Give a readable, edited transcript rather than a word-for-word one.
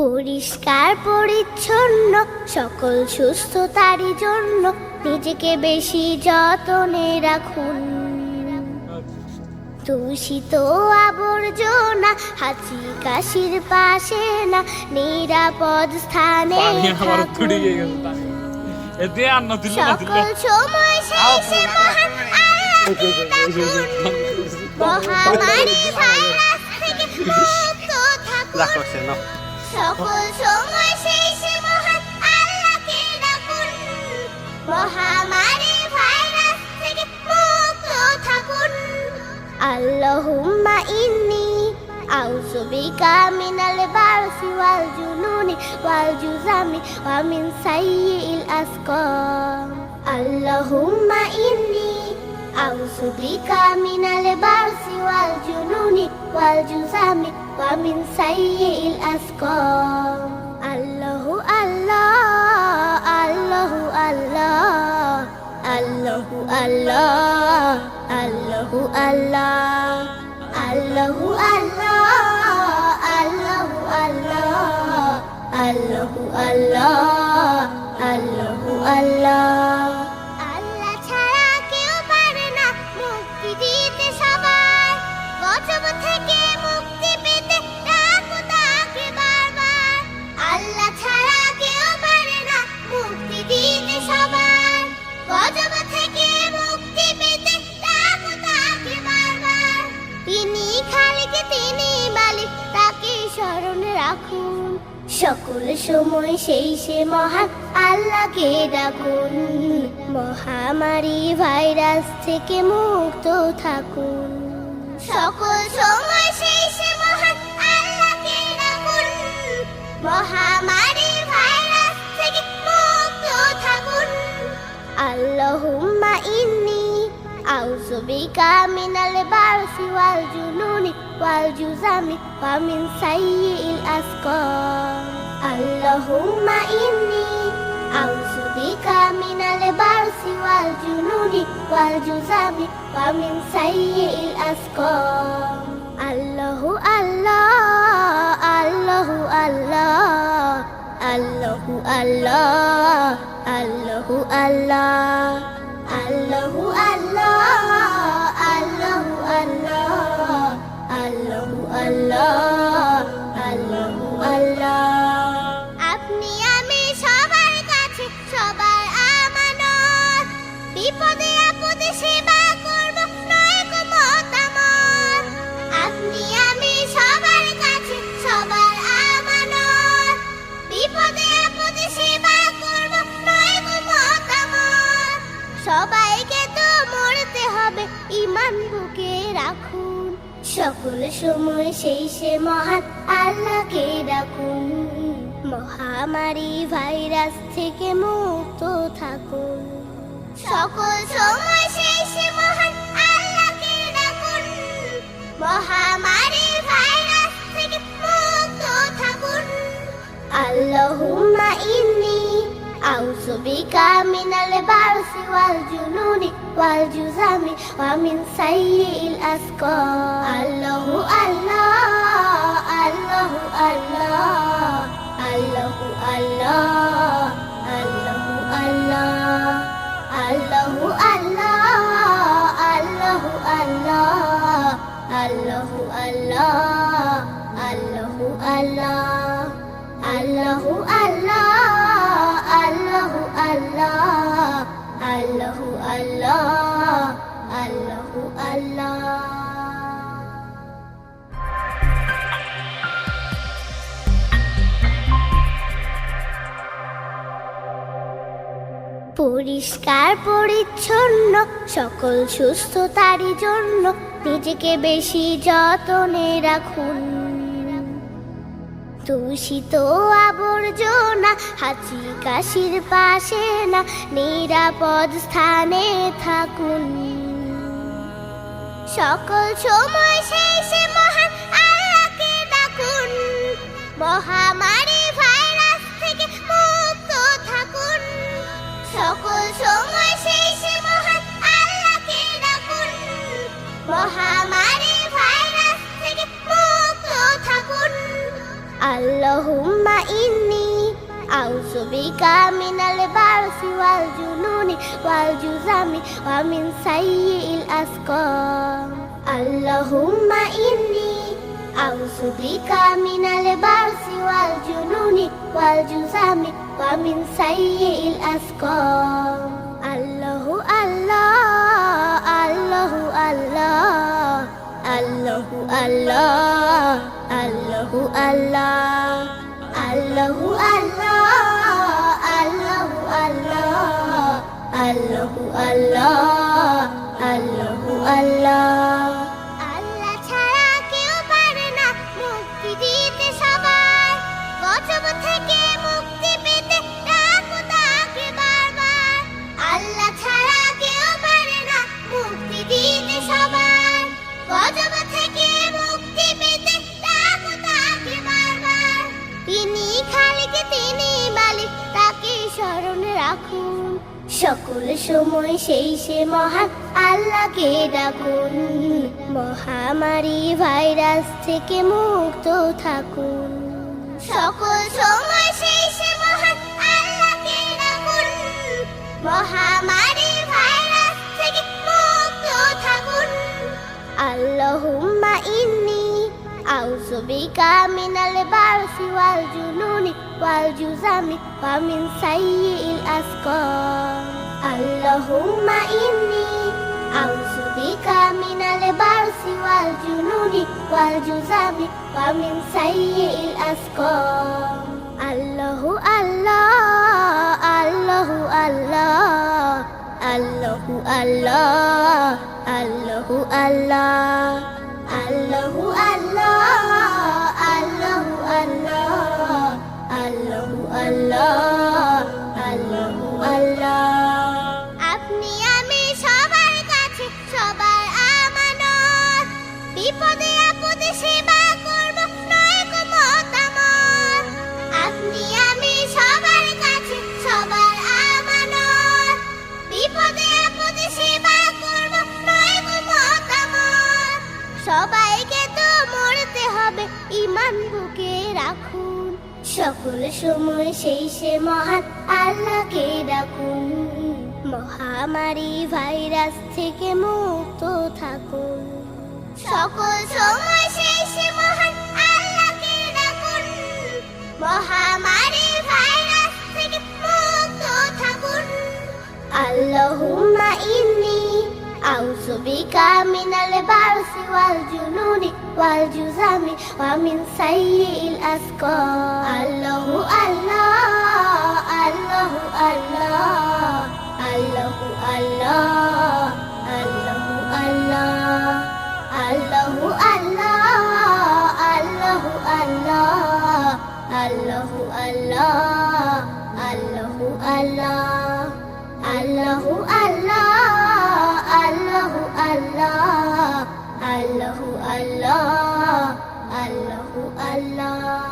পরিষ্কার পরিচ্ছন্ন সকল সুস্থতারই জন্য নিজেকে বেশি যতনে রাখুন। দূষিত আবর্জনা হাঁচি কাশির পাশে না, নিরাপদ স্থানে থাকুন। সকল সময় শেষে মহান আল্লাহকে ডাকুন। মহামারী ভাইরাস থেকে মুক্ত থাকুন। সকল সময় শেষে মহান আল্লাহকে ডাকুন। মহামারী ভাইরাস থেকে মুক্ত থাকুন। আল্লাহুম্মা ইন্নী আউযু বিকা মিনাল বারসি ওয়াল জুনুনি ওয়াল জুযামি ওয়া মিন সাইয়্যিল আসকাম। আল্লাহুম্মা ইন্নী আউযু বিকা মিনাল বারসি ওয়াল জুনুনি ওয়াল জুযামি ওয়া মিন সাইয়্যিল আসকাম। আল্লাহু আল্লাহ আল্লাহু আল্লাহ আল্লাহু আল্লাহ আল্লাহু আল্লাহ আল্লাহু আল্লাহ আল্লাহু আল্লাহ আল্লাহু আল্লাহ আল্লাহু আল্লাহ। আল্লাহ ছাড়া কেউ পারে না মুক্তি দিতে সবাই। গজব থেকে মুক্তি পেতে ডাকো তাকে বারবার। আল্লাহ ছাড়া কেউ পারে না মুক্তি দিতে সবাই। গজব থেকে মুক্তি পেতে ডাকো তাকে বারবার। তিনি খালিক, তিনি মালিক, তাকে স্মরণে রাখুন। সকল সময় সেই সে মহান আল্লাহকে ডাকুন। মহামারী ভাইরাস থেকে মুক্ত থাকুন। সকল সময় সেই সে মহান আল্লাহকে ডাকুন। মহামারী ভাইরাস থেকে মুক্ত থাকুন। আল্লাহুম্মা ইন্নী আউযু বিকা মিনাল বারসি ওয়াল জুনুনি ওয়াল জুযামি ওয়া মিন সাইয়্যিল আসকাম। আল্লাহুম্মা ইন্নী আউযু বিকা মিনাল বারসি ওয়াল জুনুনি ওয়াল জুযামি ওয়া মিন সাইয়্যিল আসকাম। আল্লাহু আল্লাহ আল্লাহু আল্লাহ আল্লাহু আল্লাহ আল্লাহু আল্লাহ আল্লাহু আল্লাহ আল্লাহু আল্লাহ আল্লাহু আল্লাহ আল্লাহু আল্লাহ। আপনি আমি সবার কাছে সবার আমানত। বিপদে আপদে সেবা করব নয় গো মতামত। আপনি আমি সবার কাছে সবার আমানত। বিপদে আপদে সেবা করব নয় গো মতামত। সবাইকে তো মরতে হবে, ঈমান বুকে রাখুন। সকল সময় সেই সে মহান আল্লাহকে ডাকুন। মহামারী ভাইরাস থেকে মুক্ত থাকুন। সকল সময় সেই সে মহান আল্লাহকে ডাকুন। মহামারী ভাইরাস থেকে মুক্ত থাকুন। আল্লাহুম্মা ইন্নী আউযু বিকা মিনাল বারসি ওয়াল জুনুনি ওয়াল জুযামি ওয়া মিন সাইয়্যিল আসকাম। আল্লাহু আল্লাহ আল্লাহু আল্লাহ আল্লাহু আল্লাহ আল্লাহু আল্লাহ আল্লাহু আল্লাহ আল্লাহু আল্লাহ আল্লাহু আল্লাহ আল্লাহু আল্লাহ আল্লাহু আল্লাহ আল্লাহু আল্লাহ আল্লাহু আল্লাহ আল্লাহু আল্লাহ। পরিষ্কার পরিচ্ছন্ন সকল সুস্থতারই জন্য নিজেকে বেশি যতনে রাখুন। দূষিত আবর্জনা হাঁচি কাশির পাশে না, নিরাপদ স্থানে থাকুন। সকল সময় শেষে মহান আল্লাহকে ডাকুন। মহামারী ভাইরাস থেকে মুক্ত থাকুন। সকল সময় শেষে মহান আল্লাহকে ডাকুন। মহামারী ভাইরাস থেকে মুক্ত থাকুন। اللهم إني أعوذ بك من البرص والجنون والجذام ومن سيء الأسقام اللهم إني أعوذ بك من البرص والجنون والجذام ومن سيء الأسقام الله الله الله الله الله الله الله الله الله الله الله الله الله الله আল্লাহ ছাড়া কেউ পারে না মুক্তি দিতে সবাই গজব থেকে মুক্তি পেতে ডাকো তাকে বারবার আল্লাহ ছাড়া কেউ পারে না মুক্তি দিতে সবাই গজব থেকে মুক্তি পেতে ডাকো তাকে বারবার তিনি খালিক তিনি মালিক তাকে স্মরণে রাখুন সকল সময় সেই সে মহান আল্লাহকে ডাকুন মহামারী ভাইরাস থেকে মুক্ত থাকুন সকল সময় সেই সে মহান আল্লাহকে ডাকুন মহামারী ভাইরাস থেকে মুক্ত থাকুন আল্লাহুম্মা ইন্নী আউযু বিকা মিনাল বারসি ওয়াল জুনুনি ওয়াল জুজামি ওয়া মিন সাইয়্যিল আসকাম আল্লাহুম্মা ইন্নী আউযু বিকা মিনাল বারসি ওয়াল জুনুনি ওয়াল জুজামি ওয়া মিন সাইয়্যিল আসকাম আল্লাহু আল্লাহ আল্লাহু আল্লাহ আল্লাহু আল্লাহ আল্লাহু আল্লাহ আল্লাহু আল্লাহ আল্লাহু আল্লাহ আল্লাহু আল্লাহ আল্লাহু আল্লাহ আপনি আমি সবার কাছে সবার আমানত বিপদে আপদে সেবা করব নয় গো মতামত আপনি আমি সবার কাছে সবার আমানত বিপদে আপদে সেবা করব নয় গো মতামত সবাইকে তো মরতে হবে ঈমান বুকে রাখুন সকল সময় সেই সে মহান আল্লাহকে ডাকুন মহামারী ভাইরাস থেকে মুক্ত থাকুন সকল সময় সেই সে মহান আল্লাহকে ডাকুন মহামারী ভাইরাস থেকে মুক্ত থাকুন আল্লাহুম্মা ইন্নী আউযু বিকা মিনাল বারসি ওয়াল জুনুনি ওয়াল জুজামি ওয়া মিন সাইয়্যিল আসকাম আল্লাহু আল্লাহ আল্লাহু আল্লাহ আল্লাহু আল্লাহ আল্লাহু আল্লাহ আল্লাহু আল্লাহ আল্লাহু আল্লাহ আল্লাহু আল্লাহ আল্লাহু আল্লাহ আল্লাহু আল্লাহ আল্লাহু আল্লাহ আল্লাহু আল্লাহ আল্লাহু আল্লাহ